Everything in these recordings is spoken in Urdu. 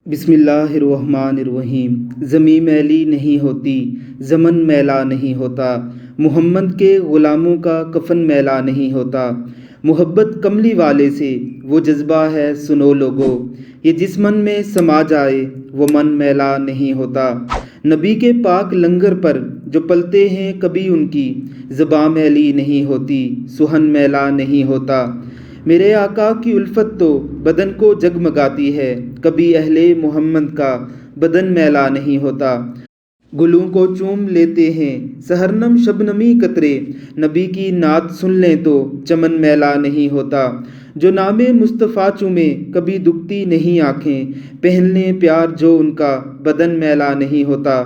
بسم اللہ الرحمن الرحیم۔ زمیں میلی نہیں ہوتی، زمن میلا نہیں ہوتا، محمد کے غلاموں کا کفن میلا نہیں ہوتا۔ محبت کملی والے سے وہ جذبہ ہے سنو لوگو، یہ جس من میں سما جائے وہ من میلا نہیں ہوتا۔ نبی کے پاک لنگر پر جو پلتے ہیں کبھی ان کی زباں میلی نہیں ہوتی، سہن میلا نہیں ہوتا۔ میرے آقا کی الفت تو بدن کو جگمگاتی ہے، کبھی اہل محمد کا بدن میلا نہیں ہوتا۔ گلوں کو چوم لیتے ہیں سحرنم شبنمی قطرے، نبی کی نعت سن لیں تو چمن میلا نہیں ہوتا۔ جو نام مصطفیٰ چومے کبھی دکھتی نہیں آنکھیں، پہن لیں پیار جو ان کا بدن میلا نہیں ہوتا۔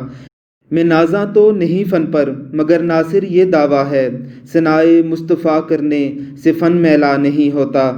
میں نازاں تو نہیں فن پر مگر ناصر یہ دعویٰ ہے، ثنائے مصطفیٰ کرنے سے فن میلا نہیں ہوتا۔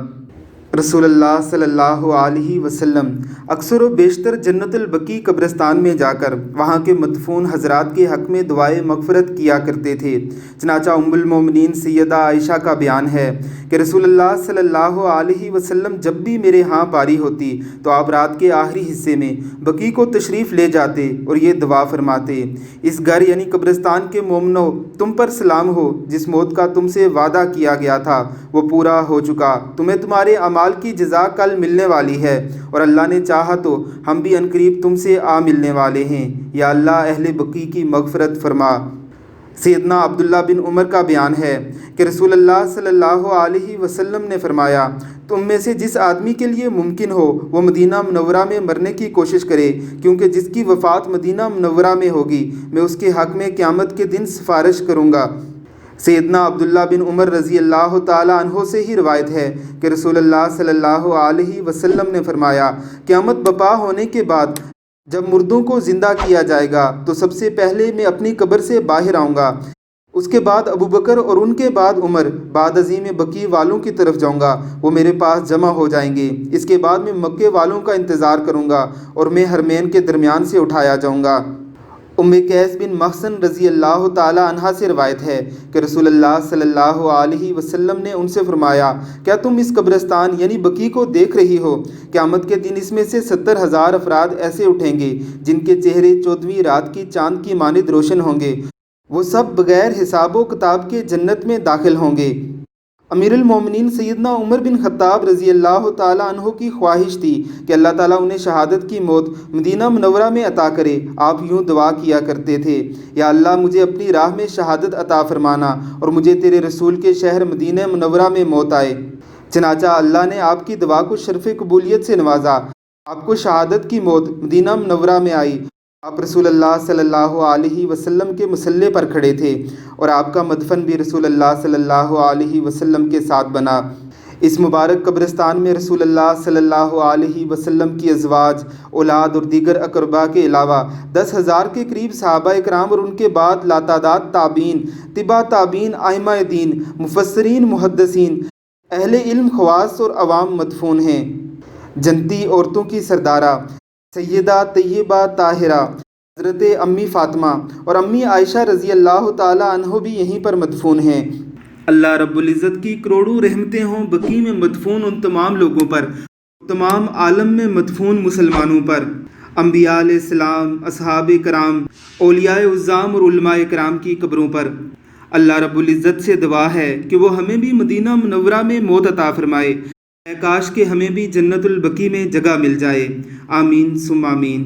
رسول اللہ صلی اللہ علیہ وسلم اکثر و بیشتر جنت البقیع قبرستان میں جا کر وہاں کے مدفون حضرات کے حق میں دعائے مغفرت کیا کرتے تھے۔ چنانچہ ام المومنین سیدہ عائشہ کا بیان ہے کہ رسول اللہ صلی اللہ علیہ وسلم جب بھی میرے ہاں باری ہوتی تو آپ رات کے آخری حصے میں بقیع کو تشریف لے جاتے اور یہ دعا فرماتے: اس گھر یعنی قبرستان کے مومنو، تم پر سلام ہو، جس موت کا تم سے وعدہ کیا گیا تھا وہ پورا ہو چکا، تمہیں تمہارے اعمال کی جزا کل ملنے والی ہے، اور اللہ نے چاہا تو ہم بھی عنقریب تم سے آ ملنے والے ہیں، یا اللہ اہل بقیع کی مغفرت فرما۔ سیدنا عبداللہ بن عمر کا بیان ہے کہ رسول اللہ صلی اللہ علیہ وسلم نے فرمایا: تم میں سے جس آدمی کے لیے ممکن ہو وہ مدینہ منورہ میں مرنے کی کوشش کرے، کیونکہ جس کی وفات مدینہ منورہ میں ہوگی میں اس کے حق میں قیامت کے دن سفارش کروں گا۔ سیدنا عبداللہ بن عمر رضی اللہ تعالیٰ عنہ سے ہی روایت ہے کہ رسول اللہ صلی اللہ علیہ وسلم نے فرمایا: قیامت برپا ہونے کے بعد جب مردوں کو زندہ کیا جائے گا تو سب سے پہلے میں اپنی قبر سے باہر آؤں گا، اس کے بعد ابوبکر اور ان کے بعد عمر، بعد عظیم بقیع والوں کی طرف جاؤں گا، وہ میرے پاس جمع ہو جائیں گے، اس کے بعد میں مکے والوں کا انتظار کروں گا اور میں حرمین کے درمیان سے اٹھایا جاؤں گا۔ ام قیس بن محصن رضی اللہ تعالیٰ عنہا سے روایت ہے کہ رسول اللہ صلی اللہ علیہ وسلم نے ان سے فرمایا: کیا تم اس قبرستان یعنی بقیع کو دیکھ رہی ہو؟ قیامت کے دن اس میں سے 70,000 افراد ایسے اٹھیں گے جن کے چہرے 14ویں رات کی چاند کی مانند روشن ہوں گے، وہ سب بغیر حساب و کتاب کے جنت میں داخل ہوں گے۔ امیر المومنین سیدنا عمر بن خطاب رضی اللہ تعالیٰ عنہ کی خواہش تھی کہ اللہ تعالیٰ انہیں شہادت کی موت مدینہ منورہ میں عطا کرے۔ آپ یوں دعا کیا کرتے تھے: یا اللہ مجھے اپنی راہ میں شہادت عطا فرمانا اور مجھے تیرے رسول کے شہر مدینہ منورہ میں موت آئے۔ چنانچہ اللہ نے آپ کی دعا کو شرف قبولیت سے نوازا، آپ کو شہادت کی موت مدینہ منورہ میں آئی۔ آپ رسول اللہ صلی اللہ علیہ وسلم کے مصلی پر کھڑے تھے اور آپ کا مدفن بھی رسول اللہ صلی اللہ علیہ وسلم کے ساتھ بنا۔ اس مبارک قبرستان میں رسول اللہ صلی اللہ علیہ وسلم کی ازواج، اولاد اور دیگر اقربا کے علاوہ 10,000 کے قریب صحابہ کرام اور ان کے بعد لاتعداد تابعین، تبع تابعین، ائمہ دین، مفسرین، محدثین، اہل علم، خواص اور عوام مدفون ہیں۔ جنتی عورتوں کی سردارہ سیدہ طیبہ طاہرہ حضرت امی فاطمہ اور امی عائشہ رضی اللہ تعالیٰ عنہ بھی یہیں پر مدفون ہیں۔ اللہ رب العزت کی کروڑوں رحمتیں ہوں بقیع میں مدفون ان تمام لوگوں پر، تمام عالم میں مدفون مسلمانوں پر، انبیاء علیہ السلام، اصحاب کرام، اولیاء عظام اور علماء کرام کی قبروں پر۔ اللہ رب العزت سے دعا ہے کہ وہ ہمیں بھی مدینہ منورہ میں موت عطا فرمائے، اے کاش کہ ہمیں بھی جنت البقیع میں جگہ مل جائے۔ آمین ثم آمین۔